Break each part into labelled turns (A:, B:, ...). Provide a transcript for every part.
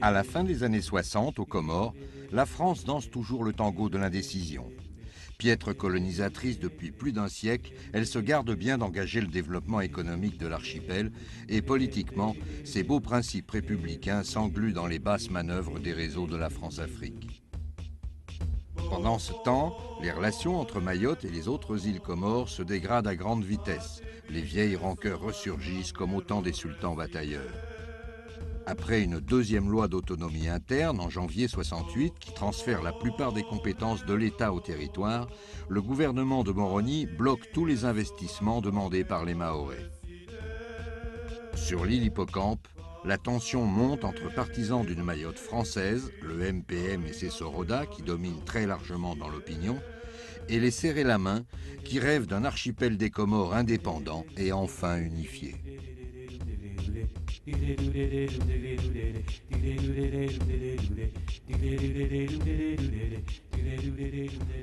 A: À la fin des années 60, aux Comores, la France danse toujours le tango de l'indécision. Piètre colonisatrice depuis plus d'un siècle, elle se garde bien d'engager le développement économique de l'archipel et politiquement, ses beaux principes républicains s'engluent dans les basses manœuvres des réseaux de la France-Afrique. Pendant ce temps, les relations entre Mayotte et les autres îles Comores se dégradent à grande vitesse. Les vieilles rancœurs ressurgissent comme au temps des sultans batailleurs. Après une deuxième loi d'autonomie interne en janvier 68 qui transfère la plupart des compétences de l'État au territoire, le gouvernement de Moroni bloque tous les investissements demandés par les Mahorais. Sur l'île Hippocampe, la tension monte entre partisans d'une Mayotte française, le MPM et ses Soroda qui dominent très largement dans l'opinion, et les Serré-la-Main qui rêvent d'un archipel des Comores indépendant et enfin unifié.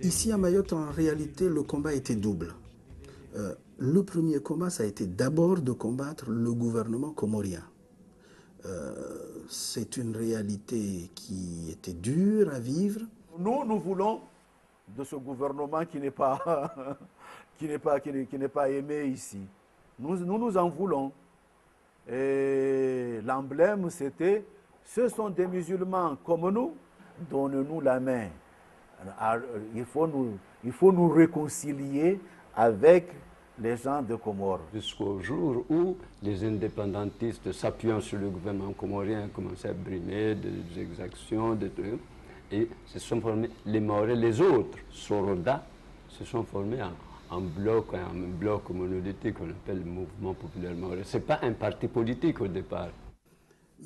B: Ici à Mayotte, en réalité, le combat était double. Le premier combat, ça a été d'abord de combattre le gouvernement comorien. C'est une réalité qui était dure à vivre.
C: Nous voulons de ce gouvernement qui n'est pas, qui n'est pas aimé ici. Nous en voulons. Et l'emblème, c'était, ce sont des musulmans comme nous, donnez-nous la main. Il faut nous réconcilier avec les gens de Comores.
D: Jusqu'au jour où les indépendantistes, s'appuyant sur le gouvernement comorien, commençaient à brimer des exactions, des trucs, et se sont formés, les Mahorais, les autres, Soroda, se sont formés en bloc monolithique qu'on appelle le mouvement populaire mahorais. Ce n'est pas un parti politique au départ.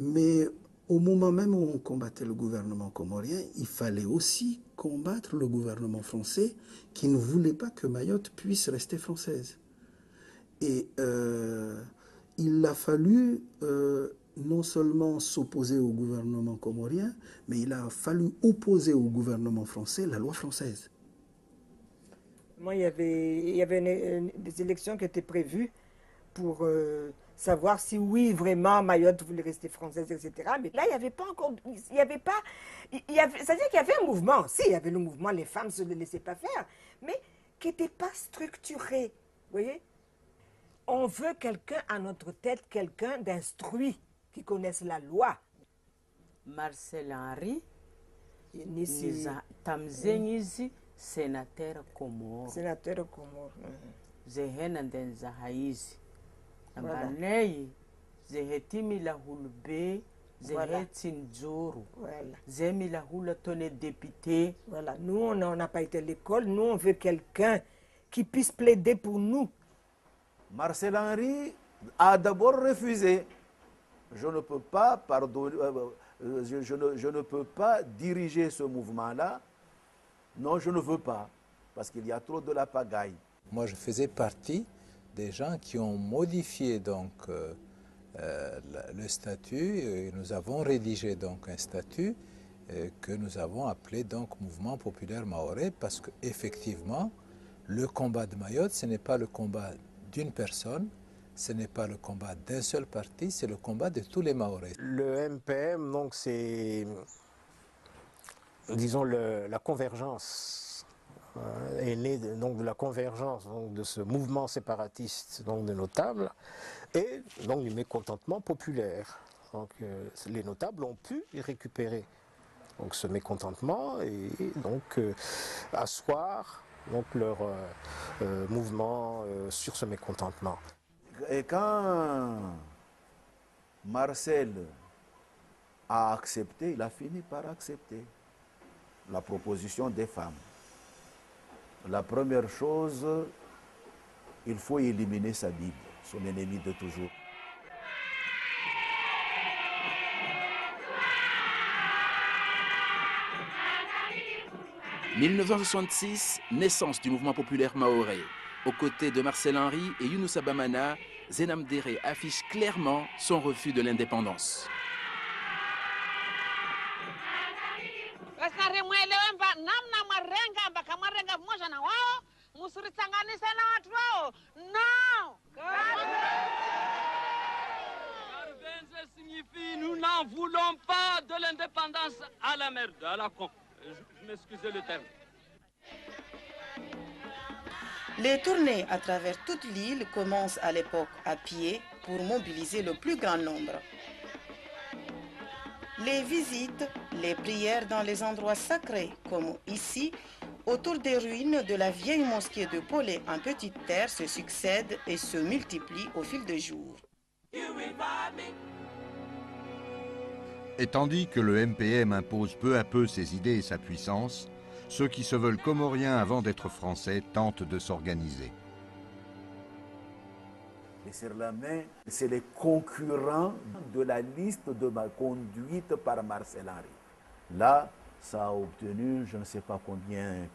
B: Mais au moment même où on combattait le gouvernement comorien, il fallait aussi combattre le gouvernement français qui ne voulait pas que Mayotte puisse rester française. Et il a fallu non seulement s'opposer au gouvernement comorien, mais il a fallu opposer au gouvernement français la loi française.
E: Moi, il y avait des élections qui étaient prévues pour savoir si oui, vraiment, Mayotte voulait rester française, etc. Mais là, il n'y avait pas encore... c'est-à-dire qu'il y avait un mouvement. Si, il y avait le mouvement, les femmes ne se le laissaient pas faire, mais qui n'était pas structuré. Vous voyez? On veut quelqu'un à notre tête, quelqu'un d'instruit, qui connaisse la loi.
F: Marcel Henry, Tamzenyizi, sénateur Comore.
E: Sénateur Comore.
F: Zehena Denza Haizi. Ambanei, Zehetimi la Hulbe, Zehetin Zoro. Zemi la Hula tonne député.
E: Voilà, nous, on n'a pas été à l'école. Nous, on veut quelqu'un qui puisse plaider pour nous.
C: Marcel Henry a d'abord refusé. Je ne peux pas pardonner, je ne peux pas diriger ce mouvement-là. Non, je ne veux pas, parce qu'il y a trop de la pagaille.
G: Moi, je faisais partie des gens qui ont modifié donc le statut. Et nous avons rédigé donc un statut que nous avons appelé donc Mouvement populaire mahorais, parce qu'effectivement, le combat de Mayotte, ce n'est pas le combat d'une personne, ce n'est pas le combat d'un seul parti, c'est le combat de tous les Mahorais.
H: Le MPM, donc, c'est, disons, la convergence, est née donc, de la convergence donc, de ce mouvement séparatiste donc, de notables et donc du mécontentement populaire. Donc, les notables ont pu y récupérer donc, ce mécontentement et donc asseoir donc, leur mouvement sur ce mécontentement.
C: Et quand Marcel a accepté, il a fini par accepter la proposition des femmes. La première chose, il faut éliminer sa Bible, son ennemi de toujours.
I: « 1966, naissance du mouvement populaire mahorais. Aux côtés de Marcel Henry et Younoussa Bamana, Zenam Déré affiche clairement son refus de l'indépendance.
J: signifie nous n'en n'en voulons pas de l'indépendance à la merde, à la con. Je m'excuse le terme.
K: Les tournées à travers toute l'île commencent à l'époque à pied pour mobiliser le plus grand nombre. Les visites, les prières dans les endroits sacrés, comme ici, autour des ruines de la vieille mosquée de Polé en Petite Terre, se succèdent et se multiplient au fil des jours.
A: Et tandis que le MPM impose peu à peu ses idées et sa puissance, ceux qui se veulent comoriens avant d'être français tentent de s'organiser.
C: Et sur la main, c'est les concurrents de la liste de ma conduite par Marcel Henry. Là, ça a obtenu, je ne sais pas combien,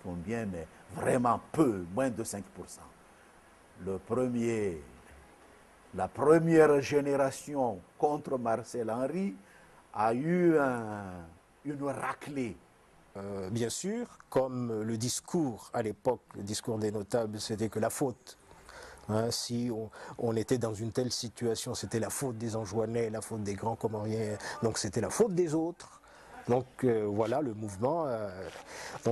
C: mais vraiment peu, moins de 5%. La première génération contre Marcel Henry a eu une raclée.
H: Bien sûr, comme le discours à l'époque, le discours des notables, c'était que la faute. Si on était dans une telle situation, c'était la faute des Anjouanais, la faute des grands Comoriens, donc c'était la faute des autres. Donc voilà, le mouvement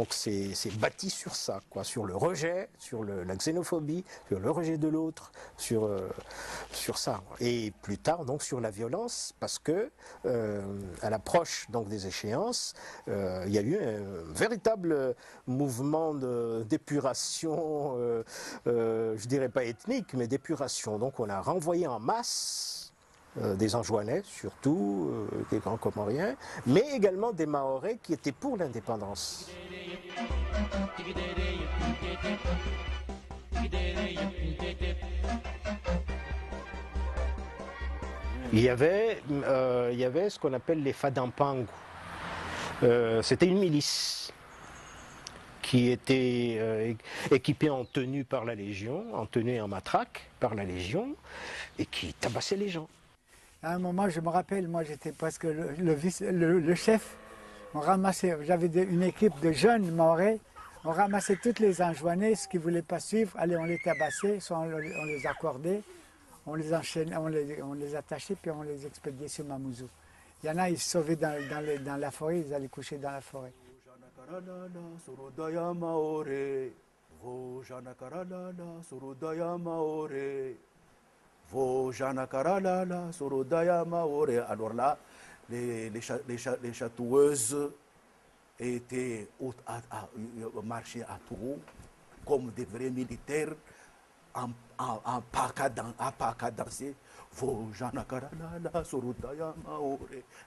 H: s'est bâti sur ça, quoi, sur le rejet, sur la xénophobie, sur le rejet de l'autre, sur ça. Et plus tard, donc, sur la violence, parce que à l'approche des échéances, il y a eu un véritable mouvement d'épuration, je dirais pas ethnique, mais d'épuration. Donc on a renvoyé en masse des Anjouanais, surtout, des grands Comoriens, mais également des Mahorais qui étaient pour l'indépendance. Il y avait ce qu'on appelle les Fadampangu. C'était une milice qui était équipée en tenue par la Légion, en tenue et en matraque par la Légion, et qui tabassait les gens.
L: À un moment, je me rappelle, moi j'étais presque le chef. On ramassait, j'avais une équipe de jeunes Mahorais, on ramassait toutes les Anjouanais, ceux qui ne voulaient pas suivre, allez, on les tabassait, soit on les accordait, on les enchaînait, on les attachait, puis on les expédiait sur Mamoudzou. Il y en a, ils se sauvaient dans la forêt, ils allaient coucher dans la forêt.
C: Alors là, les chatoueuses marchaient à taureau comme des vrais militaires en paca dansé.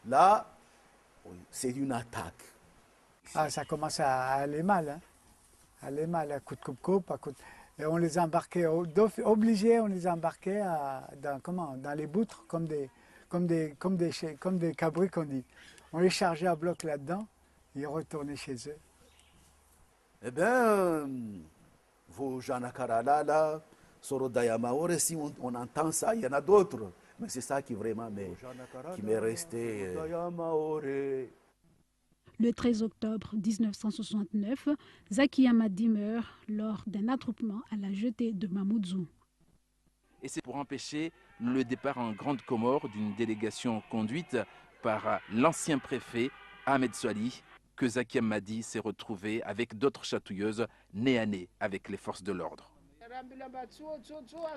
C: Là, c'est une attaque.
L: Ah, ça commence à aller mal, hein. Aller mal, à coup de coupe-coupe, à coup de... Et on les embarquait, obligés, on les embarquait dans les boutres, comme des cabris qu'on dit. On les chargeait à bloc là-dedans, et ils retournaient chez eux.
C: Eh bien, vos Janakarala, Sorodaya Maore, si on entend ça, il y en a d'autres. Mais c'est ça qui vraiment qui m'est resté.
M: Le 13 octobre 1969, Zaki Hamadi meurt lors d'un attroupement à la jetée de Mamoudzou.
I: Et c'est pour empêcher le départ en Grande Comore d'une délégation conduite par l'ancien préfet Ahmed Soali que Zaki Hamadi s'est retrouvé avec d'autres chatouilleuses nez à nez avec les forces de l'ordre.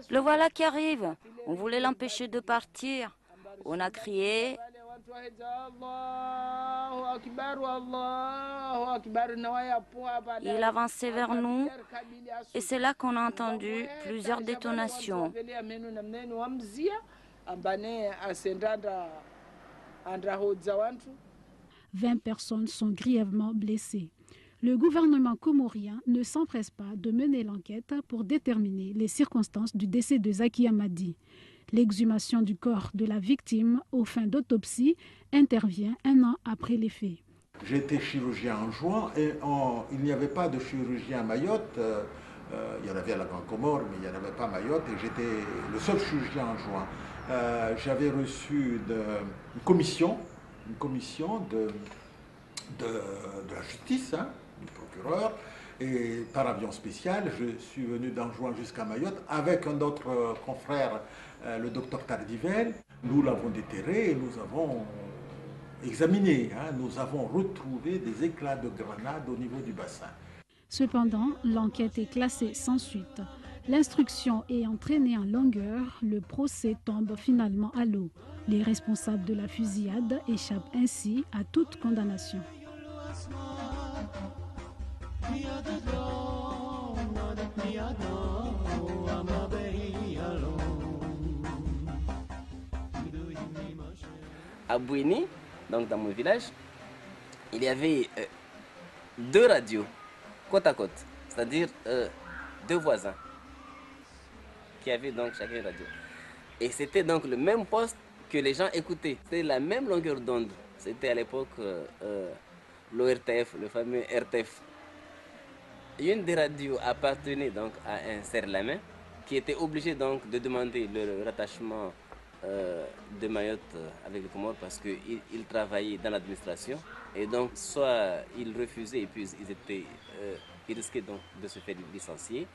N: Le voilà qui arrive. On voulait l'empêcher de partir. On a crié. Il avançait vers nous et c'est là qu'on a entendu plusieurs détonations.
M: 20 personnes sont grièvement blessées. Le gouvernement comorien ne s'empresse pas de mener l'enquête pour déterminer les circonstances du décès de Zaki Hamadi. L'exhumation du corps de la victime aux fins d'autopsie intervient 1 an après les faits.
O: J'étais chirurgien en juin et il n'y avait pas de chirurgien à Mayotte. Il y en avait à la Grande Comore, mais il n'y en avait pas à Mayotte et j'étais le seul chirurgien en juin. J'avais reçu une commission de la justice, du procureur, et par avion spécial, je suis venu d'Anjouan jusqu'à Mayotte avec un autre confrère, le docteur Tardivel. Nous l'avons déterré et nous avons examiné. Hein. Nous avons retrouvé des éclats de grenades au niveau du bassin.
M: Cependant, l'enquête est classée sans suite. L'instruction ayant traîné en longueur, le procès tombe finalement à l'eau. Les responsables de la fusillade échappent ainsi à toute condamnation.
P: À Bouéni, donc dans mon village, il y avait 2 radios, côte à côte, c'est-à-dire 2 voisins qui avaient donc chacun une radio. Et c'était donc le même poste que les gens écoutaient. C'était la même longueur d'onde. C'était à l'époque l'ORTF, le fameux RTF. Une des radios appartenait donc à un serre-la-main qui était obligé donc de demander le rattachement de Mayotte avec les Comores parce qu'ils travaillaient dans l'administration. Et donc, soit ils refusaient et puis ils risquaient donc de se faire licencier,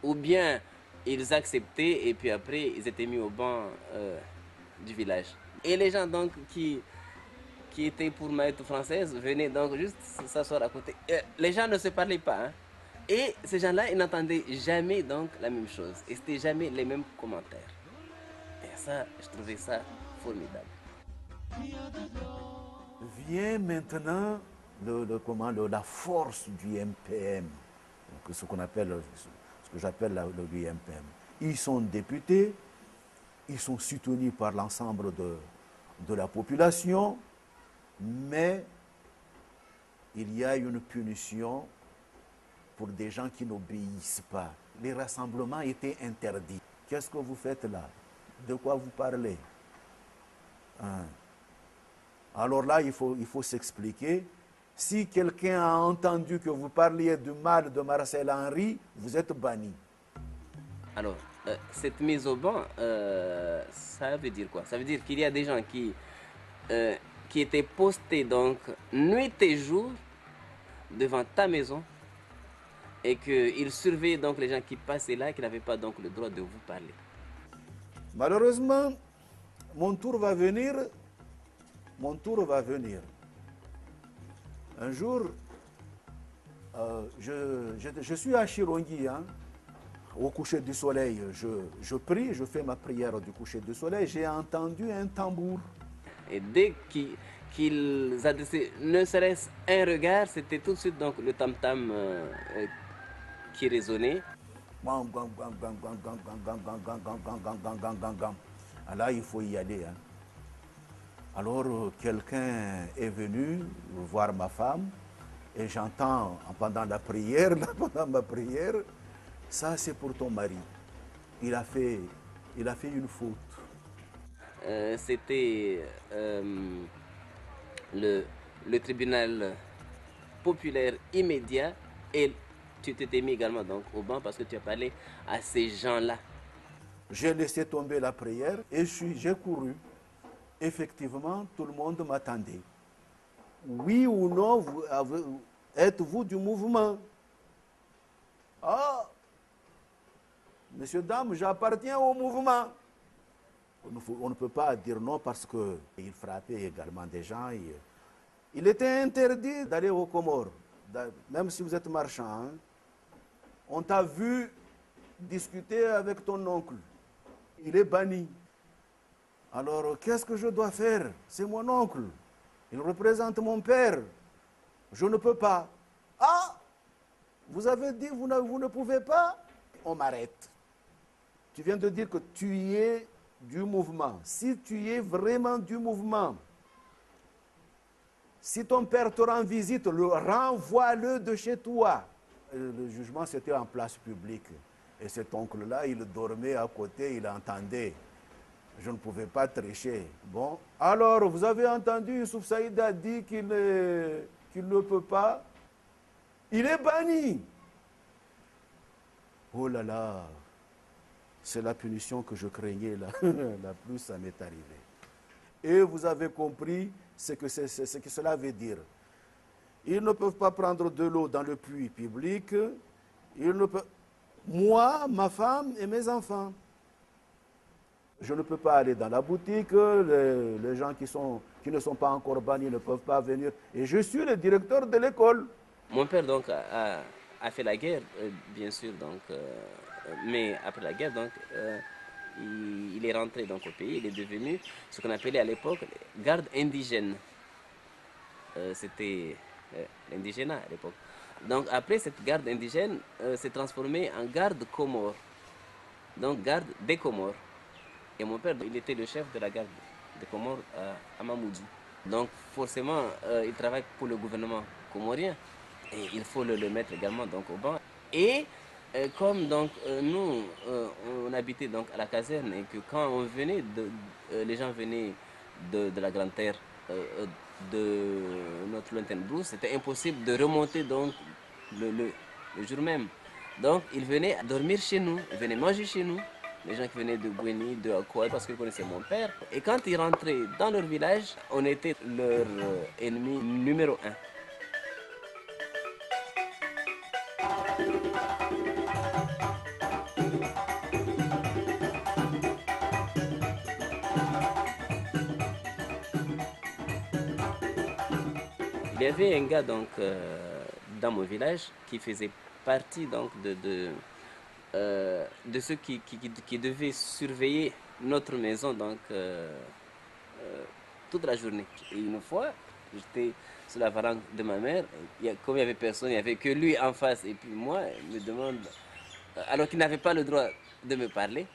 P: ou bien ils acceptaient et puis après ils étaient mis au banc du village. Et les gens donc qui étaient pour Mayotte française venaient donc juste s'asseoir à côté. Les gens ne se parlaient pas. Hein. Et ces gens-là, ils n'entendaient jamais donc la même chose. Et c'était jamais les mêmes commentaires. Et ça, je trouvais ça formidable.
C: Vient maintenant la force du MPM, donc ce que j'appelle le MPM. Ils sont députés, ils sont soutenus par l'ensemble de la population, mais il y a une punition pour des gens qui n'obéissent pas. Les rassemblements étaient interdits. Qu'est-ce que vous faites là? De quoi vous parlez? Hein? Alors là, il faut s'expliquer. Si quelqu'un a entendu que vous parliez du mal de Marcel Henry, vous êtes banni.
P: Alors, cette mise au banc, ça veut dire quoi? Ça veut dire qu'il y a des gens qui étaient postés donc nuit et jour devant ta maison et qu'ils surveillaient donc les gens qui passaient là et qui n'avaient pas donc le droit de vous parler.
C: Malheureusement, mon tour va venir. Un jour, je suis à Chirongui, hein, au coucher du soleil. Je prie, je fais ma prière du coucher du soleil. J'ai entendu un tambour.
P: Et dès qu'ils adressaient ne serait-ce un regard, c'était tout de suite donc le tam-tam qui résonnait.
C: Là, il faut y aller. Hein. Alors, quelqu'un est venu voir ma femme et j'entends pendant ma prière, ça c'est pour ton mari. Il a fait une faute.
P: C'était le tribunal populaire immédiat et tu t'étais mis également donc au banc parce que tu as parlé à ces gens-là.
C: J'ai laissé tomber la prière et j'ai couru. Effectivement, tout le monde m'attendait. Oui ou non, êtes-vous du mouvement? Ah, messieurs, dames, j'appartiens au mouvement. On ne peut pas dire non parce qu'il frappait également des gens. Il était interdit d'aller aux Comores, même si vous êtes marchand. Hein. On t'a vu discuter avec ton oncle. Il est banni. Alors, qu'est-ce que je dois faire? C'est mon oncle. Il représente mon père. Je ne peux pas. Ah! Vous avez dit vous ne pouvez pas? On m'arrête. Tu viens de dire que tu es du mouvement. Si tu es vraiment du mouvement, si ton père te rend visite, renvoie-le de chez toi. Le jugement, c'était en place publique. Et cet oncle-là, il dormait à côté, il entendait. Je ne pouvais pas tricher. Bon, alors, vous avez entendu, Youssouf Saïd a dit qu'il ne peut pas. Il est banni. Oh là là, c'est la punition que je craignais là. La plus, ça m'est arrivé. Et vous avez compris ce que cela veut dire. Ils ne peuvent pas prendre de l'eau dans le puits public. Ils ne peuvent... Moi, ma femme et mes enfants. Je ne peux pas aller dans la boutique, les gens qui ne sont pas encore bannis ne peuvent pas venir. Et je suis le directeur de l'école.
P: Mon père donc a fait la guerre, bien sûr, donc, mais après la guerre, donc, il est rentré donc, au pays, il est devenu ce qu'on appelait à l'époque garde indigène. C'était l'indigénat à l'époque. Donc après, cette garde indigène s'est transformée en garde Comore, donc garde des Comores. Et mon père, il était le chef de la garde des Comores à Mamoudzou. Donc forcément, il travaille pour le gouvernement comorien. Et il faut le mettre également donc, au banc. Et comme donc, nous, on habitait donc, à la caserne et que quand on venait, les gens venaient de la Grande Terre, de notre lointaine brousse, c'était impossible de remonter donc, le jour même. Donc ils venaient dormir chez nous, ils venaient manger chez nous. Les gens qui venaient de Bouéni, de Akoua, parce qu'ils connaissaient mon père. Et quand ils rentraient dans leur village, on était leur ennemi numéro 1. Il y avait un gars donc, dans mon village qui faisait partie donc, de ceux qui devaient surveiller notre maison donc, toute la journée. Et une fois, j'étais sur la varande de ma mère, comme il n'y avait personne, il n'y avait que lui en face et puis moi, il me demande, alors qu'il n'avait pas le droit de me parler,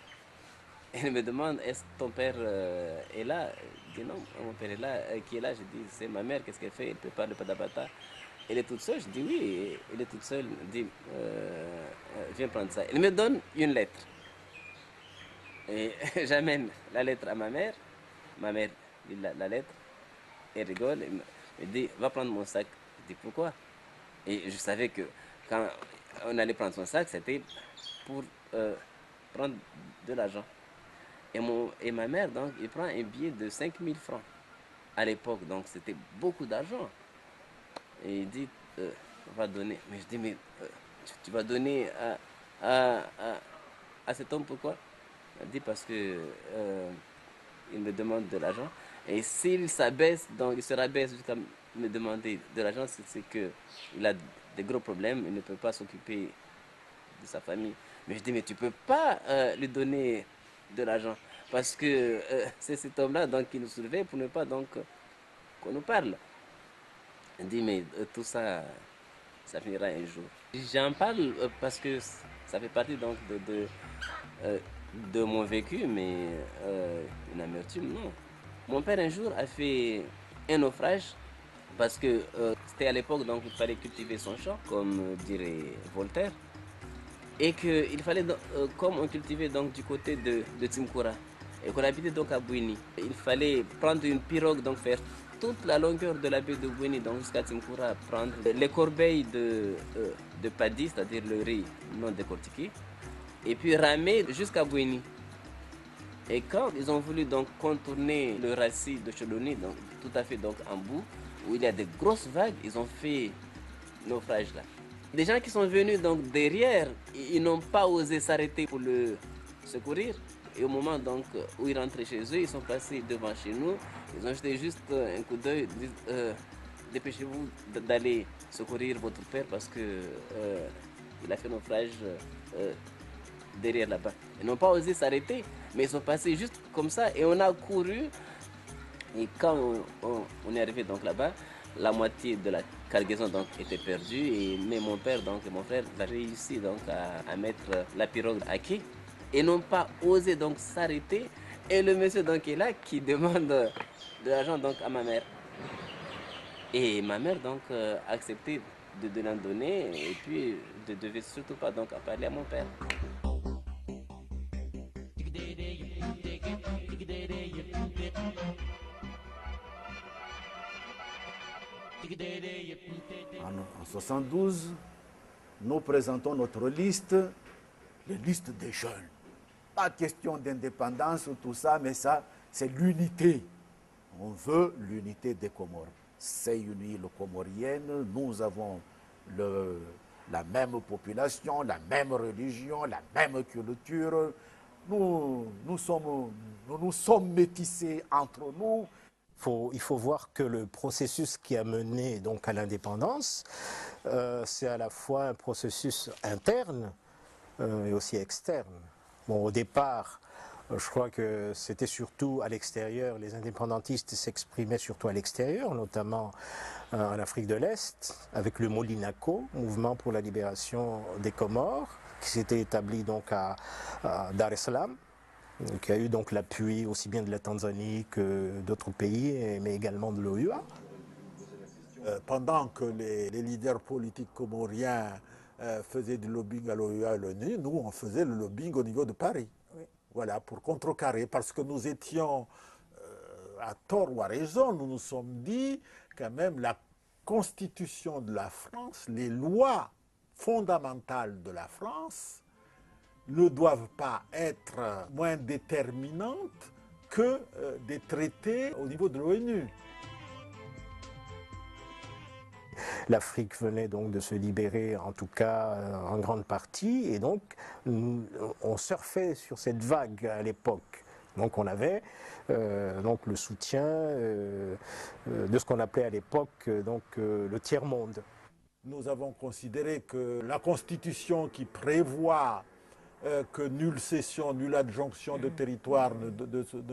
P: il me demande, est-ce que ton père est là? Je dis non, mon père est là. Qui est là? Je dis, c'est ma mère, qu'est-ce qu'elle fait? Elle prépare le padabata. Elle est toute seule? Je dis oui, elle est toute seule. Elle dit, viens prendre ça. Elle me donne une lettre. Et j'amène la lettre à ma mère. Ma mère lit la lettre. Elle rigole. Elle me dit, va prendre mon sac. Je dis, pourquoi? Et je savais que quand on allait prendre son sac, c'était pour prendre de l'argent. Et ma mère, donc, il prend un billet de 5000 francs à l'époque. Donc, c'était beaucoup d'argent. Et il dit, on va donner. Mais je dis, mais tu vas donner à cet homme pourquoi? Il dit, parce que il me demande de l'argent. Et s'il s'abaisse, donc il se rabaisse jusqu'à me demander de l'argent, c'est qu'il a des gros problèmes, il ne peut pas s'occuper de sa famille. Mais je dis, mais tu ne peux pas lui donner de l'argent. Parce que c'est cet homme-là qui nous surveille pour ne pas donc qu'on nous parle. Il dit, mais tout ça, ça finira un jour. J'en parle parce que ça fait partie donc de mon vécu, mais une amertume, non. Mon père un jour a fait un naufrage parce que c'était à l'époque donc il fallait cultiver son champ, comme dirait Voltaire. Et qu'il fallait, comme on cultivait donc du côté de Timkoura, et qu'on habitait donc à Bouéni, il fallait prendre une pirogue, donc faire toute la longueur de la baie de Bouéni, donc jusqu'à Timkoura, prendre les corbeilles de paddy, c'est-à-dire le riz non décortiqué, et puis ramer jusqu'à Bouéni. Et quand ils ont voulu donc contourner le raci de Choloni, donc tout à fait donc en bout, où il y a des grosses vagues, ils ont fait naufrage là. Des gens qui sont venus donc derrière, ils n'ont pas osé s'arrêter pour le secourir. Et au moment donc où ils rentraient chez eux, ils sont passés devant chez nous. Ils ont jeté juste un coup d'œil, dépêchez-vous d'aller secourir votre père parce que il a fait naufrage derrière là-bas. Ils n'ont pas osé s'arrêter, mais ils sont passés juste comme ça et on a couru. Et quand on est arrivé donc là-bas, la moitié de la cargaison donc était perdue, mais mon père donc et mon frère ont réussi donc à mettre la pirogue à quai et n'ont pas osé donc s'arrêter. Et le monsieur donc est là qui demande de l'argent donc à ma mère. Et ma mère donc a accepté de l'en donner et puis ne devait surtout pas donc parler à mon père.
C: En 72, nous présentons notre liste, les listes des jeunes. Pas question d'indépendance ou tout ça, mais ça, c'est l'unité. On veut l'unité des Comores. C'est une île comorienne, nous avons la même population, la même religion, la même culture. nous sommes métissés entre nous.
H: Il faut voir que le processus qui a mené donc à l'indépendance, c'est à la fois un processus interne et aussi externe. Bon, au départ, je crois que c'était surtout à l'extérieur, les indépendantistes s'exprimaient surtout à l'extérieur, notamment en Afrique de l'Est, avec le Molinaco, mouvement pour la libération des Comores, qui s'était établi donc à Dar es Salaam, qui a eu donc l'appui aussi bien de la Tanzanie que d'autres pays, mais également de l'OUA.
O: Pendant que les leaders politiques comoriens faisaient du lobbying à l'OUA et à l'ONU, nous on faisait le lobbying au niveau de Paris. Oui. Voilà, pour contrecarrer, parce que nous étions, à tort ou à raison, nous nous sommes dit quand même la constitution de la France, les lois fondamentales de la France ne doivent pas être moins déterminantes que des traités au niveau de l'ONU.
H: L'Afrique venait donc de se libérer, en tout cas en grande partie, et donc on surfait sur cette vague à l'époque. Donc on avait donc le soutien de ce qu'on appelait à l'époque le tiers-monde.
O: Nous avons considéré que la Constitution qui prévoit que nulle cession, nulle adjonction de territoire ne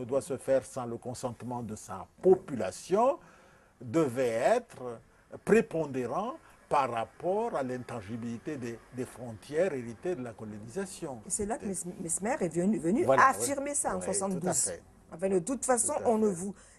O: doit se faire sans le consentement de sa population devait être prépondérant par rapport à l'intangibilité des frontières héritées de la colonisation.
E: C'est là que Mesmer est venu affirmer ça en 1972. Enfin, de toute façon,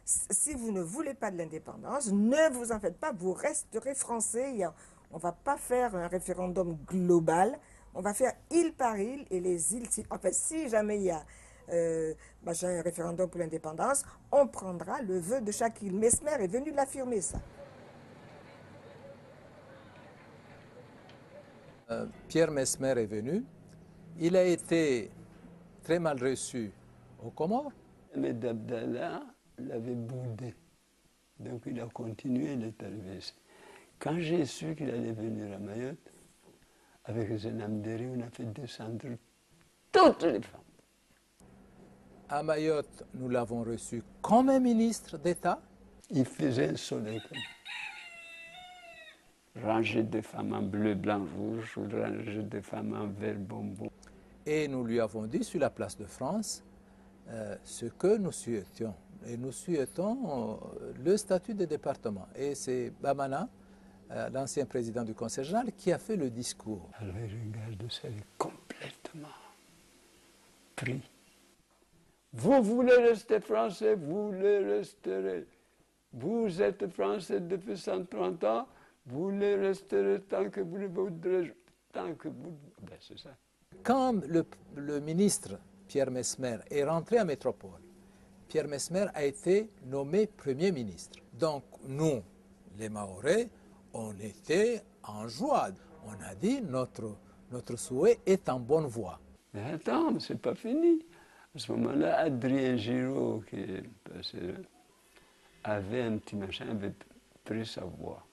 E: si vous ne voulez pas de l'indépendance, ne vous en faites pas, vous resterez français. On ne va pas faire un référendum global, on va faire île par île, et les îles, si jamais il y a un référendum pour l'indépendance, on prendra le vœu de chaque île. Mesmer est venu l'affirmer, ça.
G: Pierre Mesmer est venu. Il a été très mal reçu aux Comores.
D: Mais Abdallah l'avait boudé. Donc il a continué, il est arrivé ici. Quand j'ai su qu'il allait venir à Mayotte, avec Zenamderi, on a fait descendre toutes les femmes.
G: À Mayotte, nous l'avons reçu comme un ministre d'État.
D: Il faisait un soleil comme rangée de femmes en bleu, blanc, rouge, ou rangée de femmes en vert, bonbon.
G: Et nous lui avons dit sur la place de France ce que nous souhaitions. Et nous souhaitons le statut de département. Et c'est Bamana, l'ancien président du Conseil général, qui a fait le discours.
D: Alors il regarde ça, il est complètement pris. Vous voulez rester français, vous le resterez. Vous êtes français depuis 130 ans, vous le resterez tant que vous le voudrez, tant que vous... Ben, c'est ça.
G: Quand le ministre Pierre Mesmer est rentré à Métropole, Pierre Mesmer a été nommé Premier ministre. Donc nous, les Mahorais, on était en joie. On a dit notre souhait est en bonne voie.
D: Mais attends, c'est pas fini. À ce moment-là, Adrien Giraud, qui avait un petit machin, avait pris sa voix.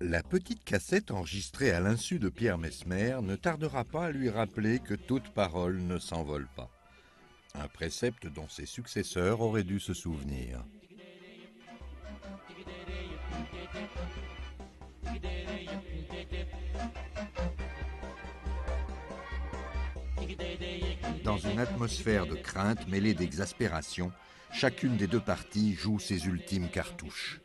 A: La petite cassette enregistrée à l'insu de Pierre Mesmer ne tardera pas à lui rappeler que toute parole ne s'envole pas. Un précepte dont ses successeurs auraient dû se souvenir. Dans une atmosphère de crainte mêlée d'exaspération, chacune des deux parties joue ses ultimes cartouches.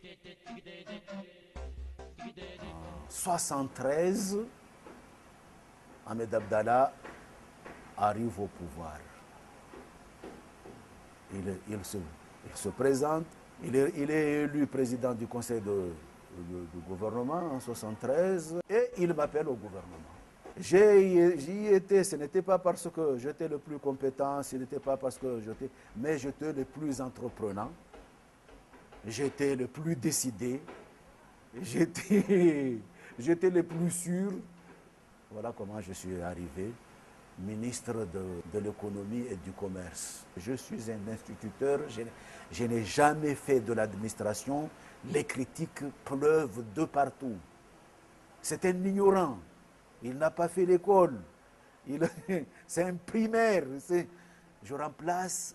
C: En 1973, Ahmed Abdallah arrive au pouvoir. Il se présente, il est élu président du conseil du gouvernement en 1973 et il m'appelle au gouvernement. J'y étais, ce n'était pas parce que j'étais le plus compétent, ce n'était pas parce que mais j'étais le plus entreprenant, j'étais le plus décidé, j'étais le plus sûr. Voilà comment je suis arrivé ministre de l'économie et du commerce. Je suis un instituteur, je n'ai jamais fait de l'administration, les critiques pleuvent de partout. C'est un ignorant. Il n'a pas fait l'école, C'est un primaire. Je remplace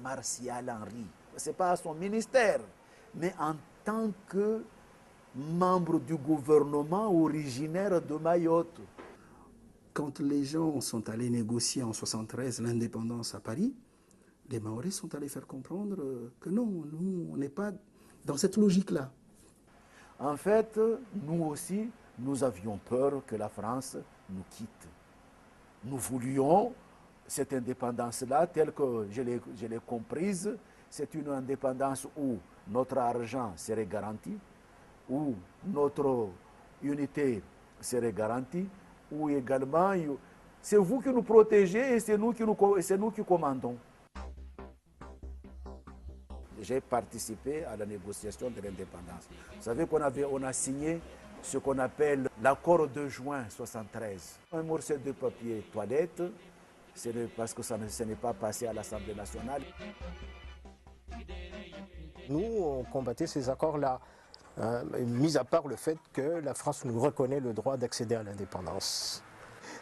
C: Martial Henry. Ce n'est pas son ministère, mais en tant que membre du gouvernement originaire de Mayotte.
B: Quand les gens sont allés négocier en 1973 l'indépendance à Paris, les Mahorais sont allés faire comprendre que non, nous, on n'est pas dans cette logique-là.
C: En fait, nous aussi, nous avions peur que la France nous quitte. Nous voulions cette indépendance-là, telle que je l'ai comprise, c'est une indépendance où notre argent serait garanti, où notre unité serait garantie, où également, c'est vous qui nous protégez et c'est nous qui commandons. J'ai participé à la négociation de l'indépendance. Vous savez qu'on a signé ce qu'on appelle l'accord de juin 1973. Un morceau de papier toilette, parce que ça n'est pas passé à l'Assemblée nationale.
H: Nous, on combattait ces accords-là, mis à part le fait que la France nous reconnaît le droit d'accéder à l'indépendance.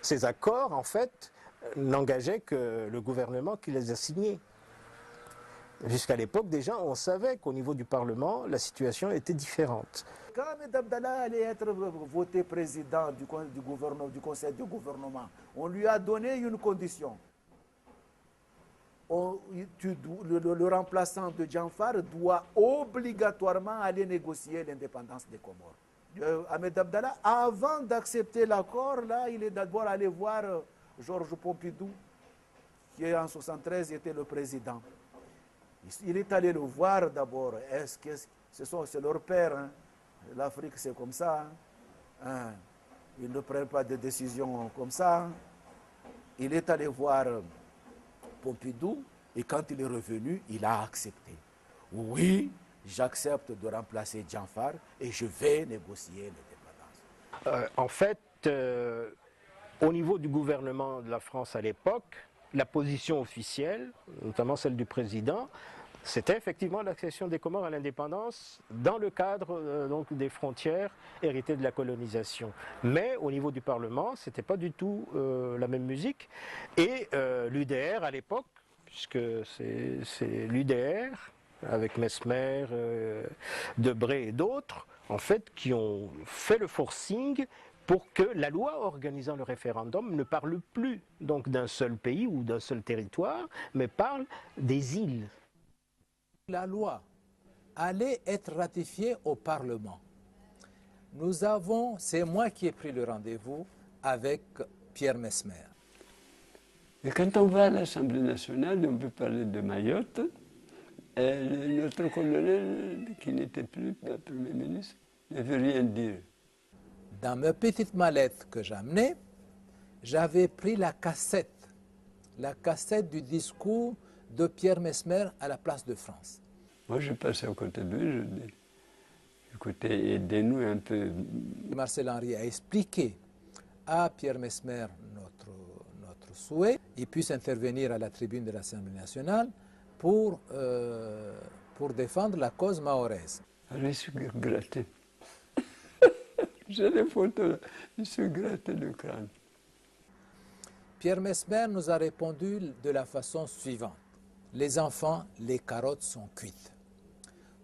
H: Ces accords, en fait, n'engageaient que le gouvernement qui les a signés. Jusqu'à l'époque, déjà, on savait qu'au niveau du Parlement, la situation était différente.
C: Quand Ahmed Abdallah allait être voté président du conseil de gouvernement, on lui a donné une condition. Le remplaçant de Djanfar doit obligatoirement aller négocier l'indépendance des Comores. Ahmed Abdallah, avant d'accepter l'accord, là, il est d'abord allé voir Georges Pompidou, qui en 1973 était le président. Il est allé le voir d'abord. C'est leur père. Hein? L'Afrique, c'est comme ça. Hein? Ils ne prennent pas de décisions comme ça. Il est allé voir Pompidou et quand il est revenu, il a accepté. Oui, j'accepte de remplacer Djanfar et je vais négocier l'indépendance.
H: En fait, au niveau du gouvernement de la France à l'époque, la position officielle, notamment celle du président, c'était effectivement l'accession des Comores à l'indépendance dans le cadre donc des frontières héritées de la colonisation. Mais au niveau du Parlement, ce n'était pas du tout la même musique. Et l'UDR à l'époque, puisque c'est l'UDR, avec Mesmer, Debré et d'autres, en fait, qui ont fait le forcing pour que la loi organisant le référendum ne parle plus donc d'un seul pays ou d'un seul territoire, mais parle des îles.
G: La loi allait être ratifiée au Parlement. C'est moi qui ai pris le rendez-vous avec Pierre Mesmer.
D: Et quand on va à l'Assemblée nationale, on peut parler de Mayotte, et notre colonel, qui n'était plus Premier ministre, ne veut rien dire.
G: Dans ma petite mallette que j'amenais, j'avais pris la cassette du discours de Pierre Mesmer à la place de France.
D: Moi, je passais à côté de lui, je dis, écoutez, aidez-nous un peu.
G: Marcel Henry a expliqué à Pierre Mesmer notre souhait, il puisse intervenir à la tribune de l'Assemblée nationale pour défendre la cause mahoraise.
D: Alors, il se grattait. J'ai les photos là, il se grattait le crâne.
G: Pierre Mesmer nous a répondu de la façon suivante. Les enfants, les carottes sont cuites.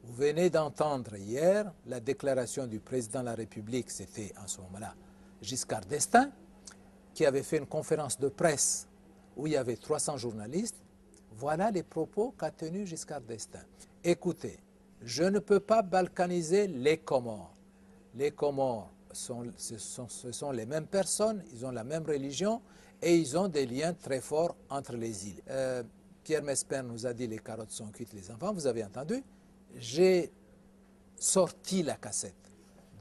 G: Vous venez d'entendre hier la déclaration du président de la République, c'était en ce moment-là Giscard d'Estaing, qui avait fait une conférence de presse où il y avait 300 journalistes. Voilà les propos qu'a tenus Giscard d'Estaing. Écoutez, je ne peux pas balkaniser les Comores. Les Comores, ce sont les mêmes personnes, ils ont la même religion et ils ont des liens très forts entre les îles. Pierre Mesmer nous a dit les carottes sont cuites, les enfants, vous avez entendu. J'ai sorti la cassette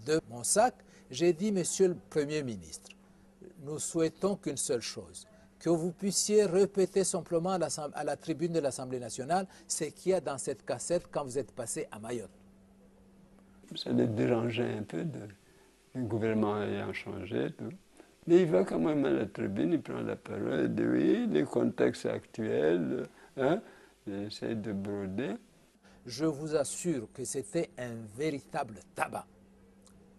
G: de mon sac, j'ai dit, Monsieur le Premier ministre, nous souhaitons qu'une seule chose, que vous puissiez répéter simplement à la tribune de l'Assemblée nationale ce qu'il y a dans cette cassette quand vous êtes passé à Mayotte.
D: Ça les dérangeait un peu, le gouvernement ayant changé, tout. Mais il va quand même à la tribune, il prend la parole, il dit oui, les contextes actuels, hein, il essaie de broder.
G: Je vous assure que c'était un véritable tabac.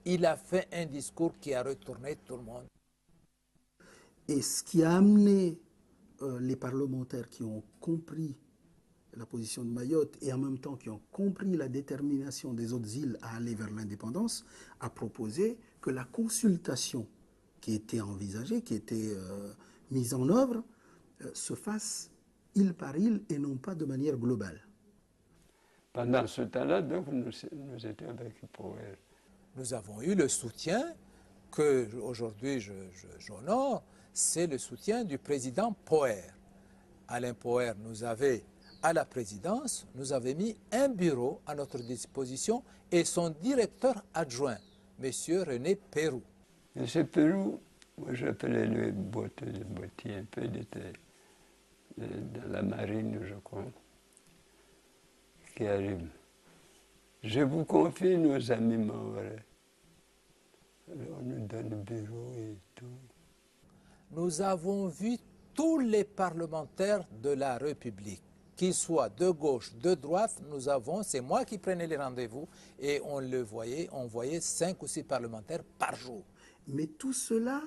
G: Il a fait un discours qui a retourné tout le monde.
B: Et ce qui a amené les parlementaires qui ont compris la position de Mayotte et en même temps qui ont compris la détermination des autres îles à aller vers l'indépendance, a proposé que la consultation qui était envisagée, qui était mise en œuvre, se fasse île par île et non pas de manière globale.
D: Pendant ce temps-là, donc, nous étions avec Poher.
G: Nous avons eu le soutien que aujourd'hui j'honore, c'est le soutien du président Poher. Alain Poher nous avait, à la présidence, nous avait mis un bureau à notre disposition et son directeur adjoint, M. René Pérou.
D: M. Pérou, moi j'appelais lui Botti, un peu, il était dans la marine, je crois, qui arrive. Je vous confie nos amis maorais. Alors on nous donne le bureau et tout.
G: Nous avons vu tous les parlementaires de la République, qu'ils soient de gauche, de droite, c'est moi qui prenais les rendez-vous et on voyait 5 ou 6 parlementaires par jour.
B: Mais tout cela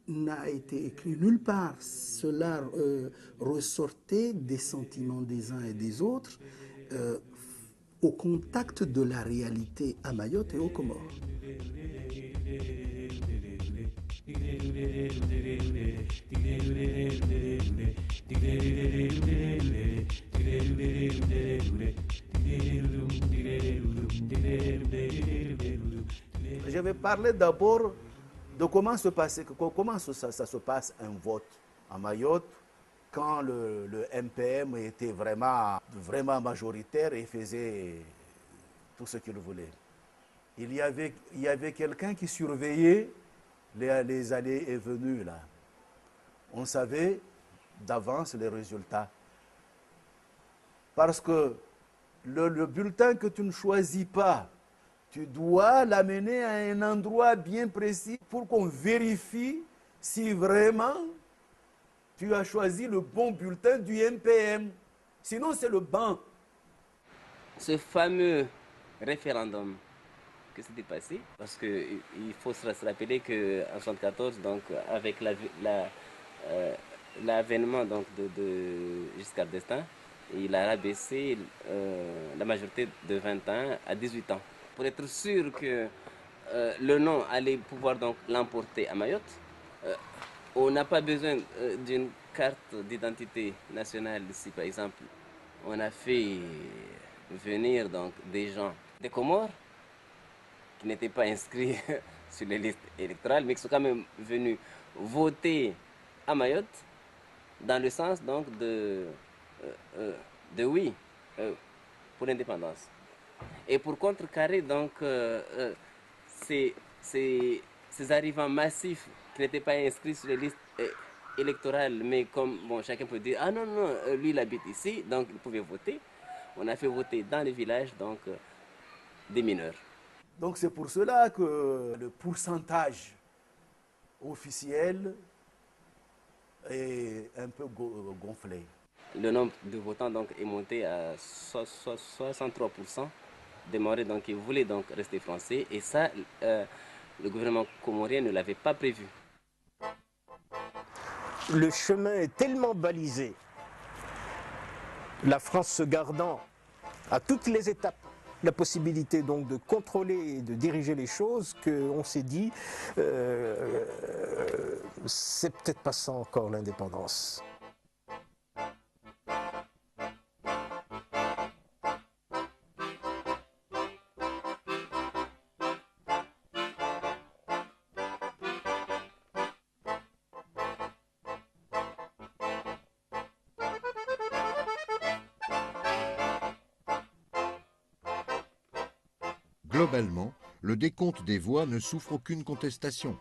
B: n'a été écrit nulle part. Cela ressortait des sentiments des uns et des autres au contact de la réalité à Mayotte et aux Comores.
C: Je vais parler d'abord de comment ça se passe un vote à Mayotte quand le MPM était vraiment majoritaire et faisait tout ce qu'il voulait. Il y avait quelqu'un qui surveillait les allées et venues là. On savait d'avance les résultats. Parce que le bulletin que tu ne choisis pas, tu dois l'amener à un endroit bien précis pour qu'on vérifie si vraiment tu as choisi le bon bulletin du MPM. Sinon, c'est le banc.
P: Ce fameux référendum, que s'était passé, parce qu'il faut se rappeler qu'en 1974, donc, avec l'avènement de Giscard d'Estaing, il a rabaissé la majorité de 20 ans à 18 ans. Pour être sûr que le non allait pouvoir donc l'emporter à Mayotte, on n'a pas besoin d'une carte d'identité nationale ici, par exemple. On a fait venir donc des gens des Comores qui n'étaient pas inscrits sur les listes électorales, mais qui sont quand même venus voter à Mayotte dans le sens donc de oui pour l'indépendance. Et pour contrecarrer donc ces arrivants massifs qui n'étaient pas inscrits sur les listes électorales, mais comme bon, chacun peut dire, ah non, lui il habite ici, donc il pouvait voter. On a fait voter dans les villages donc des mineurs.
C: Donc c'est pour cela que le pourcentage officiel est un peu gonflé.
P: Le nombre de votants donc est monté à 63% des Maorais donc, qui voulaient donc rester français, et ça, le gouvernement comorien ne l'avait pas prévu.
H: Le chemin est tellement balisé, la France se gardant à toutes les étapes la possibilité donc de contrôler et de diriger les choses, qu'on s'est dit c'est peut-être pas ça encore l'indépendance.
A: Globalement, le décompte des voix ne souffre aucune contestation.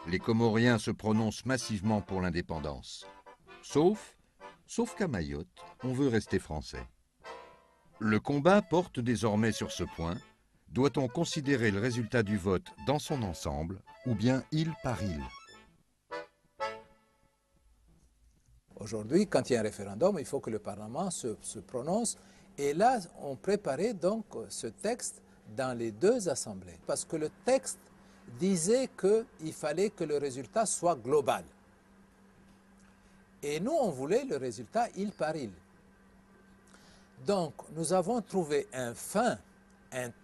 A: Les Comoriens se prononcent massivement pour l'indépendance. Sauf qu'à Mayotte, on veut rester français. Le combat porte désormais sur ce point. Doit-on considérer le résultat du vote dans son ensemble ou bien île par île?
G: Aujourd'hui, quand il y a un référendum, il faut que le Parlement se prononce. Et là, on préparait donc ce texte dans les deux assemblées. Parce que le texte disait qu'il fallait que le résultat soit global. Et nous, on voulait le résultat île par île. Donc, nous avons trouvé un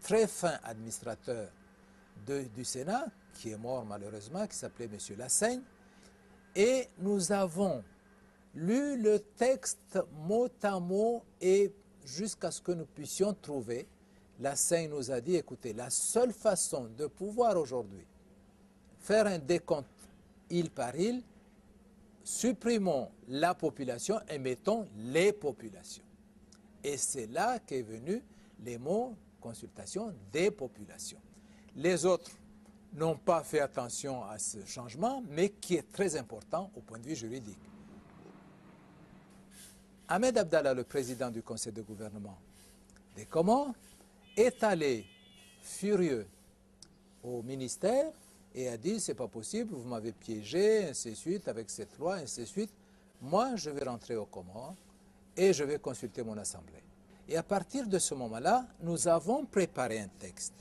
G: très fin administrateur du Sénat, qui est mort malheureusement, qui s'appelait M. Lassaigne, et nous avons lu le texte mot à mot et jusqu'à ce que nous puissions trouver. Lassaigne nous a dit, écoutez, la seule façon de pouvoir aujourd'hui faire un décompte île par île, supprimons la population et mettons les populations. Et c'est là qu'est venu les mots consultation des populations. Les autres n'ont pas fait attention à ce changement, mais qui est très important au point de vue juridique. Ahmed Abdallah, le président du conseil de gouvernement des Comores, est allé furieux au ministère et a dit « c'est pas possible, vous m'avez piégé, ainsi de suite, avec cette loi, ainsi de suite. Moi, je vais rentrer aux Comores et je vais consulter mon assemblée. » Et à partir de ce moment-là, nous avons préparé un texte.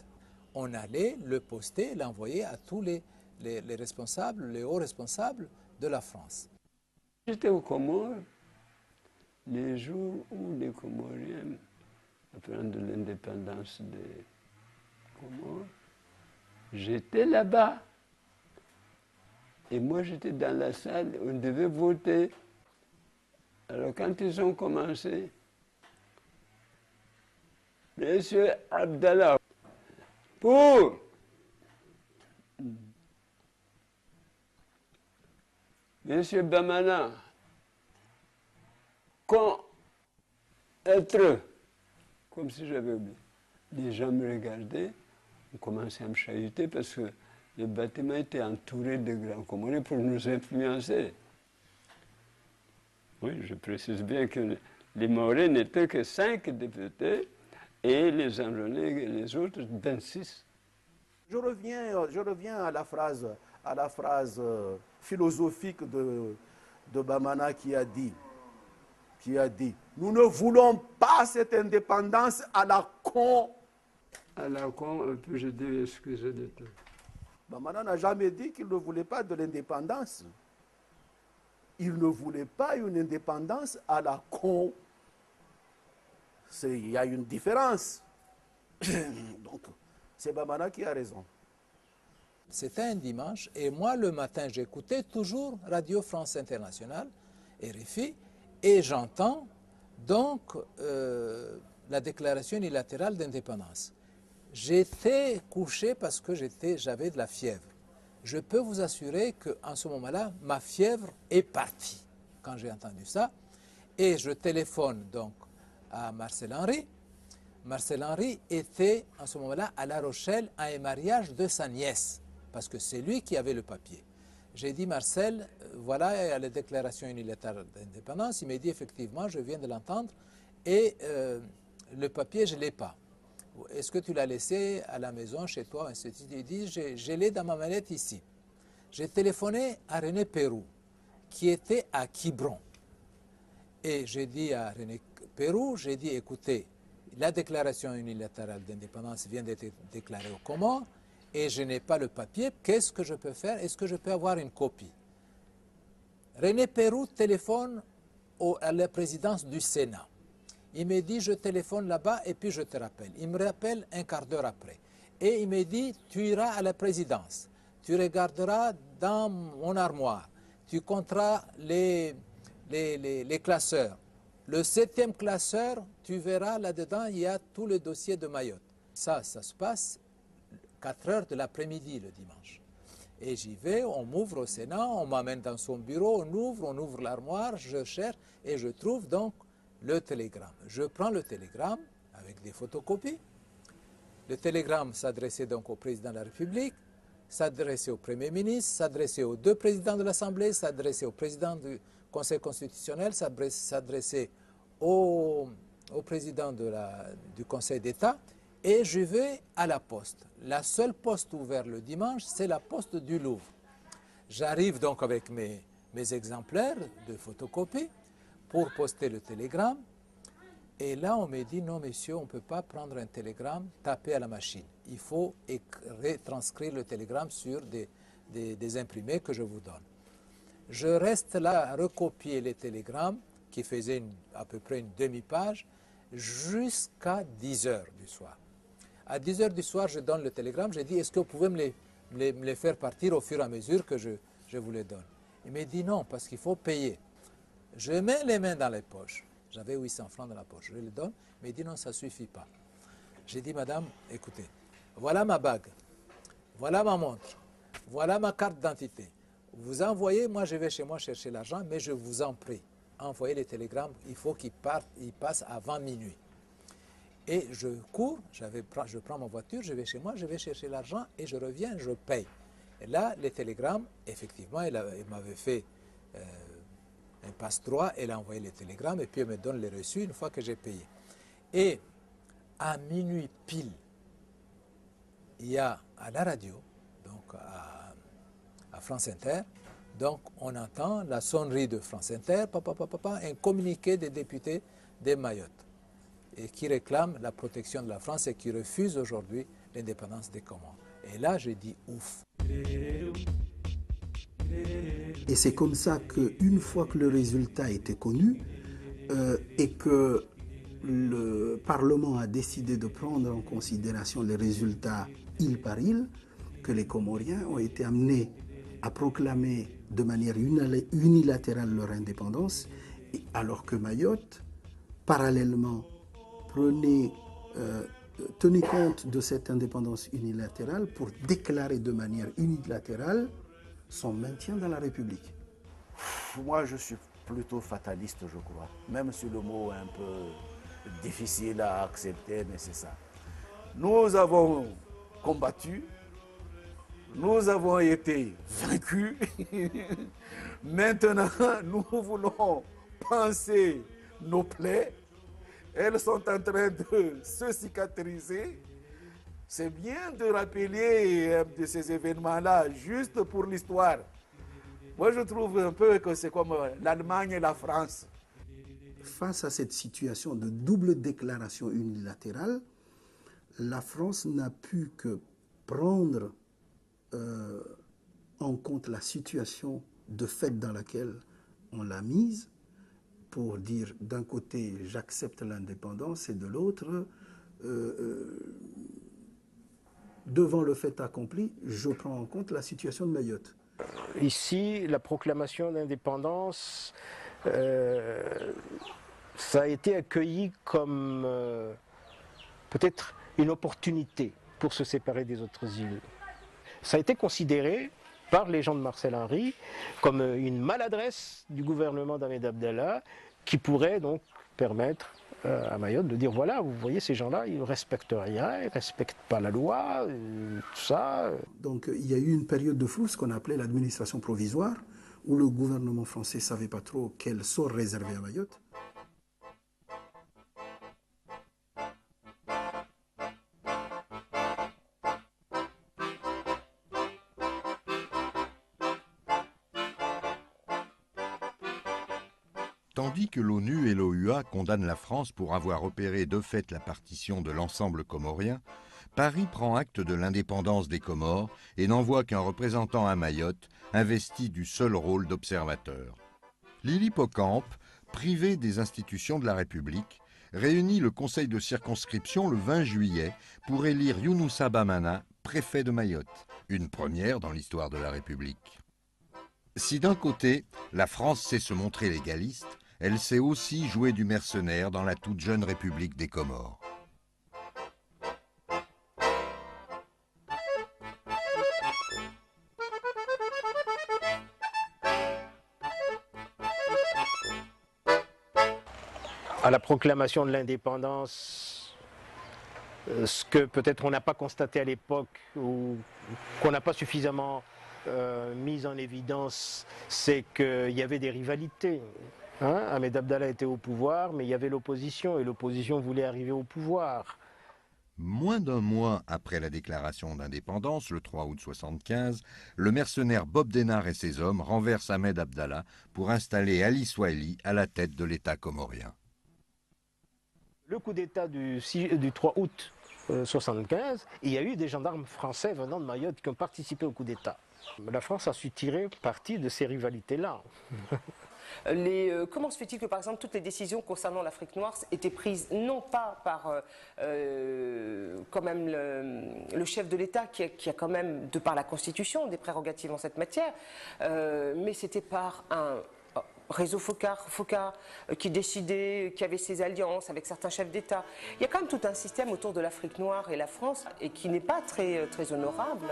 G: On allait le poster, l'envoyer à tous les responsables, les hauts responsables de la France.
D: J'étais aux Comores les jours où les Comoriens apprennent l'indépendance des Comores. J'étais là-bas. Et moi, j'étais dans la salle, on devait voter. Alors, quand ils ont commencé, Monsieur Abdallah, pour Monsieur Bamana, être, comme si j'avais oublié. Les gens me regardaient, on commençait à me chahuter parce que le bâtiment était entouré de grands Comoriens pour nous influencer. Oui, je précise bien que les Maoris n'étaient que 5 députés et les Enrôlés, les autres, 26.
C: Je reviens à la phrase philosophique de Bamana qui a dit, nous ne voulons pas cette indépendance à la con.
D: À la con, puis-je dire, excusez de tout.
C: Bamana n'a jamais dit qu'il ne voulait pas de l'indépendance. Il ne voulait pas une indépendance à la con. Il y a une différence. Donc, c'est Bamana qui a raison.
G: C'était un dimanche et moi, le matin, j'écoutais toujours Radio France Internationale, RFI, et j'entends donc la déclaration unilatérale d'indépendance. J'étais couché parce que j'avais de la fièvre. Je peux vous assurer qu'en ce moment-là, ma fièvre est partie quand j'ai entendu ça. Et je téléphone donc à Marcel Henry. Marcel Henry était en ce moment-là à La Rochelle à un mariage de sa nièce, parce que c'est lui qui avait le papier. J'ai dit, Marcel, voilà, il y a la déclaration unilatérale d'indépendance. Il m'a dit, effectivement, je viens de l'entendre, et le papier, je ne l'ai pas. Est-ce que tu l'as laissé à la maison, chez toi? Il dit, je l'ai dans ma mallette ici. J'ai téléphoné à René Peroux, qui était à Quiberon. Et j'ai dit à René Peroux, j'ai dit, écoutez, la déclaration unilatérale d'indépendance vient d'être déclarée aux Comores, et je n'ai pas le papier, qu'est-ce que je peux faire? Est-ce que je peux avoir une copie? René Peroux téléphone à la présidence du Sénat. Il me dit, je téléphone là-bas et puis je te rappelle. Il me rappelle un quart d'heure après. Et il me dit, tu iras à la présidence, tu regarderas dans mon armoire, tu compteras les classeurs. Le 7e classeur, tu verras là-dedans, il y a tout le dossier de Mayotte. Ça se passe 4 heures de l'après-midi le dimanche. Et j'y vais, on m'ouvre au Sénat, on m'amène dans son bureau, on ouvre l'armoire, je cherche et je trouve donc le télégramme. Je prends le télégramme avec des photocopies. Le télégramme s'adressait donc au président de la République, s'adressait au Premier ministre, s'adressait aux 2 présidents de l'Assemblée, s'adressait au président du Conseil constitutionnel, s'adressait au président du Conseil d'État, et je vais à la poste. La seule poste ouverte le dimanche, c'est la poste du Louvre. J'arrive donc avec mes exemplaires de photocopie pour poster le télégramme. Et là, on me dit, non, monsieur, on ne peut pas prendre un télégramme, taper à la machine. Il faut retranscrire le télégramme sur des imprimés que je vous donne. Je reste là à recopier les télégrammes qui faisaient à peu près une demi-page jusqu'à 10 h du soir. À 10 h du soir, je donne le télégramme, je dis, est-ce que vous pouvez me les faire partir au fur et à mesure que je vous les donne? Il me dit non, parce qu'il faut payer. Je mets les mains dans les poches. J'avais 800 francs dans la poche. Je les donne, mais il dit non, ça ne suffit pas. J'ai dit, madame, écoutez, voilà ma bague, voilà ma montre, voilà ma carte d'identité. Vous envoyez, moi je vais chez moi chercher l'argent, mais je vous en prie, envoyez les télégrammes, il faut qu'ils passent avant minuit. Et je cours, je prends ma voiture, je vais chez moi, je vais chercher l'argent et je reviens, je paye. Et là, les télégrammes, effectivement, il m'avait fait un passe-droit, elle a envoyé les télégrammes et puis elle me donne les reçus une fois que j'ai payé. Et à minuit pile, il y a à la radio, donc à France Inter, donc on entend la sonnerie de France Inter, un communiqué des députés de Mayotte, et qui réclament la protection de la France et qui refusent aujourd'hui l'indépendance des Comores. Et là, je dis ouf.
B: Et c'est comme ça qu'une fois que le résultat était connu et que le Parlement a décidé de prendre en considération les résultats île par île, que les Comoriens ont été amenés à proclamer de manière unilatérale leur indépendance, alors que Mayotte, parallèlement, tenait compte de cette indépendance unilatérale pour déclarer de manière unilatérale son maintien dans la République.
C: Moi, je suis plutôt fataliste, je crois. Même si le mot est un peu difficile à accepter, mais c'est ça. Nous avons combattu, nous avons été vaincus. Maintenant, nous voulons panser nos plaies. Elles sont en train de se cicatriser. C'est bien de rappeler de ces événements-là, juste pour l'histoire. Moi, je trouve un peu que c'est comme l'Allemagne et la France.
B: Face à cette situation de double déclaration unilatérale, la France n'a pu que prendre en compte la situation de fait dans laquelle on l'a mise, pour dire d'un côté j'accepte l'indépendance et de l'autre devant le fait accompli, je prends en compte la situation de Mayotte.
H: Ici, la proclamation d'indépendance, ça a été accueilli comme peut-être une opportunité pour se séparer des autres îles. Ça a été considéré par les gens de Marcel Henry comme une maladresse du gouvernement d'Ahmed Abdallah qui pourrait donc permettre à Mayotte de dire voilà, vous voyez ces gens-là, ils ne respectent rien, ils ne respectent pas la loi, tout ça.
B: Donc il y a eu une période de flou, ce qu'on appelait l'administration provisoire, où le gouvernement français ne savait pas trop quel sort réserver à Mayotte.
A: Tandis que l'ONU et l'OUA condamnent la France pour avoir opéré de fait la partition de l'ensemble comorien, Paris prend acte de l'indépendance des Comores et n'envoie qu'un représentant à Mayotte, investi du seul rôle d'observateur. L'Hippocampe, privé des institutions de la République, réunit le conseil de circonscription le 20 juillet pour élire Younoussa Bamana, préfet de Mayotte, une première dans l'histoire de la République. Si d'un côté, la France sait se montrer légaliste, elle sait aussi jouer du mercenaire dans la toute jeune République des Comores.
H: À la proclamation de l'indépendance, ce que peut-être on n'a pas constaté à l'époque ou qu'on n'a pas suffisamment mis en évidence, c'est qu'il y avait des rivalités. Ahmed Abdallah était au pouvoir, mais il y avait l'opposition, et l'opposition voulait arriver au pouvoir.
A: Moins d'un mois après la déclaration d'indépendance, le 3 août 1975, le mercenaire Bob Denard et ses hommes renversent Ahmed Abdallah pour installer Ali Swahili à la tête de l'État comorien.
H: Le coup d'État du 3 août 1975, il y a eu des gendarmes français venant de Mayotte qui ont participé au coup d'État. La France a su tirer parti de ces rivalités-là.
Q: Comment se fait-il que, par exemple, toutes les décisions concernant l'Afrique noire étaient prises non pas par quand même le chef de l'État qui a quand même, de par la Constitution, des prérogatives en cette matière, mais c'était par un réseau FOCA qui décidait, qui avait ses alliances avec certains chefs d'État. Il y a quand même tout un système autour de l'Afrique noire et la France et qui n'est pas très honorable.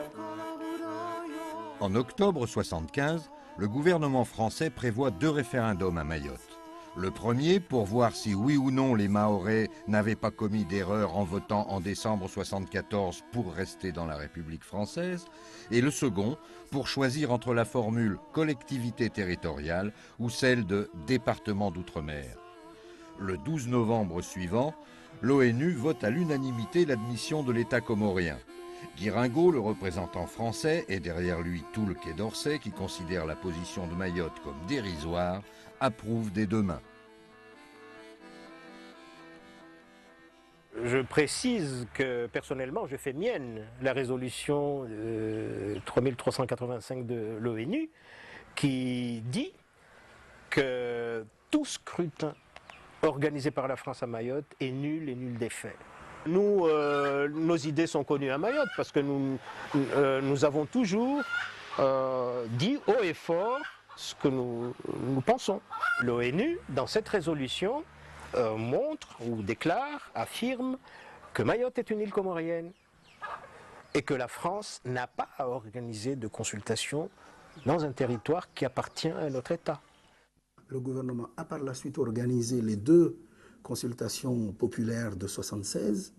A: En octobre 1975, le gouvernement français prévoit 2 référendums à Mayotte. Le premier pour voir si oui ou non les Mahorais n'avaient pas commis d'erreur en votant en décembre 1974 pour rester dans la République française, et le second pour choisir entre la formule collectivité territoriale ou celle de département d'outre-mer. Le 12 novembre suivant, l'ONU vote à l'unanimité l'admission de l'État comorien. Guy Ringaud, le représentant français, et derrière lui tout le Quai d'Orsay, qui considère la position de Mayotte comme dérisoire, approuve des 2 mains.
H: Je précise que personnellement, je fais mienne la résolution 3385 de l'ONU qui dit que tout scrutin organisé par la France à Mayotte est nul et nul d'effet. Nous, nos idées sont connues à Mayotte parce que nous avons toujours dit haut et fort ce que nous pensons. L'ONU, dans cette résolution, montre ou déclare, affirme que Mayotte est une île comorienne et que la France n'a pas à organiser de consultation dans un territoire qui appartient à notre État.
B: Le gouvernement a par la suite organisé les 2 consultations populaires de 1976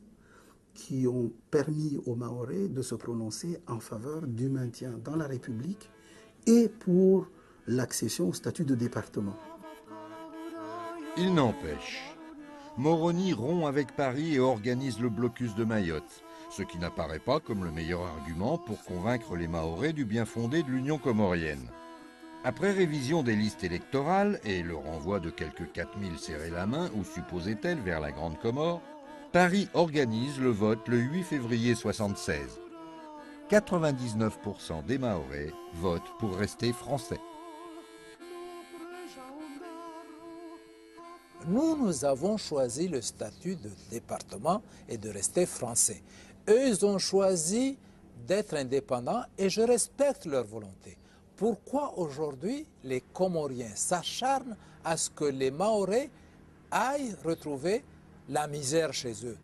B: qui ont permis aux Mahorais de se prononcer en faveur du maintien dans la République et pour l'accession au statut de département.
A: Il n'empêche, Moroni rompt avec Paris et organise le blocus de Mayotte, ce qui n'apparaît pas comme le meilleur argument pour convaincre les Mahorais du bien fondé de l'Union comorienne. Après révision des listes électorales et le renvoi de quelques 4000 serrés la main, ou supposait-elle, vers la Grande Comore, Paris organise le vote le 8 février 1976. 99% des Mahorais votent pour rester français.
G: Nous avons choisi le statut de département et de rester français. Eux, ils ont choisi d'être indépendants et je respecte leur volonté. Pourquoi aujourd'hui les Comoriens s'acharnent à ce que les Mahorais aillent retrouver la misère chez eux?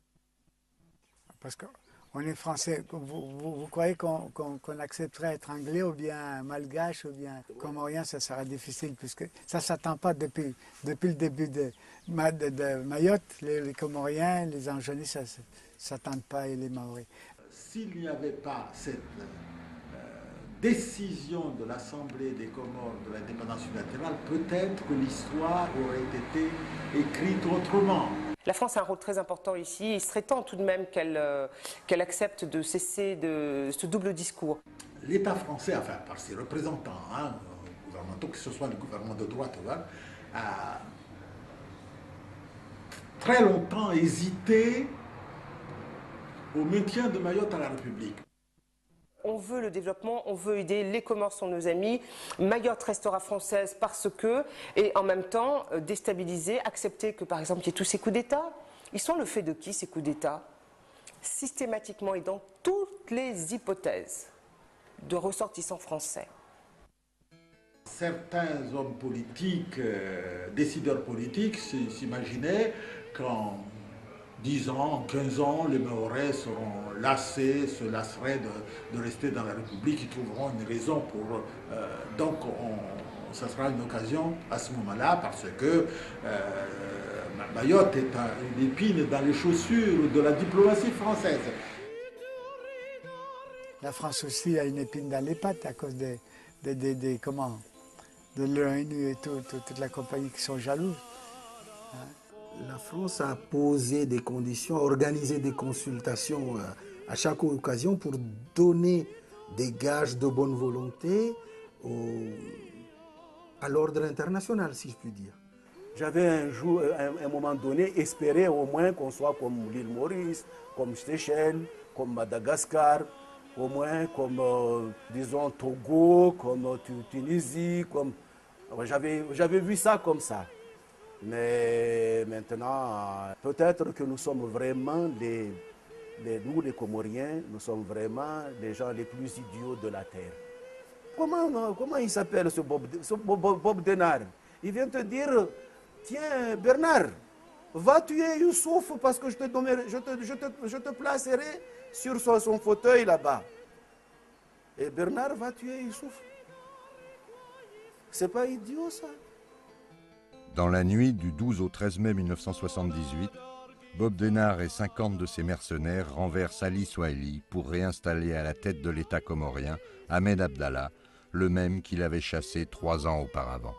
L: Parce qu'on est français. Vous croyez qu'on accepterait être anglais ou bien malgache ou bien comorien? Ça sera difficile puisque ça ne s'attend pas depuis le début de Mayotte. Les Comoriens, les Anjonnais, ça ne s'attendent pas et les Maoris.
O: S'il n'y avait pas cette décision de l'Assemblée des Comores de l'indépendance unilatérale, peut-être que l'histoire aurait été écrite autrement.
Q: La France a un rôle très important ici. Il serait temps tout de même qu'elle accepte de cesser de ce double discours.
O: L'État français, enfin par ses représentants, gouvernementaux, que ce soit le gouvernement de droite ou pas, a très longtemps hésité au maintien de Mayotte à la République.
Q: On veut le développement, on veut aider, les Comores sont nos amis, Mayotte restera française parce que, et en même temps, déstabiliser, accepter que par exemple il y ait tous ces coups d'État. Ils sont le fait de qui ces coups d'État? Systématiquement et dans toutes les hypothèses de ressortissants français.
O: Certains hommes politiques, décideurs politiques s'imaginaient qu'en 10 ans, 15 ans, les Mahorais seront lassés, se lasseraient de rester dans la République, ils trouveront une raison pour... donc, ça sera une occasion à ce moment-là, parce que Mayotte est une épine dans les chaussures de la diplomatie française.
L: La France aussi a une épine dans les pattes à cause de l'ONU et toute la compagnie qui sont jalouses.
B: Hein? La France a posé des conditions, organisé des consultations à chaque occasion pour donner des gages de bonne volonté à l'ordre international, si je puis dire.
C: J'avais un moment donné, espéré au moins qu'on soit comme l'île Maurice, comme Seychelles, comme Madagascar, au moins comme, disons, Togo, comme Tunisie, comme... J'avais vu ça comme ça. Mais maintenant, peut-être que nous sommes vraiment nous les Comoriens, nous sommes vraiment les gens les plus idiots de la terre. Comment il s'appelle ce Bob Denard? Il vient te dire, tiens Bernard, va tuer Youssouf parce que je te placerai sur son fauteuil là-bas. Et Bernard va tuer Youssouf. C'est pas idiot ça?
A: Dans la nuit du 12 au 13 mai 1978, Bob Denard et 50 de ses mercenaires renversent Ali Swahili pour réinstaller à la tête de l'État comorien Ahmed Abdallah, le même qu'il avait chassé 3 ans auparavant.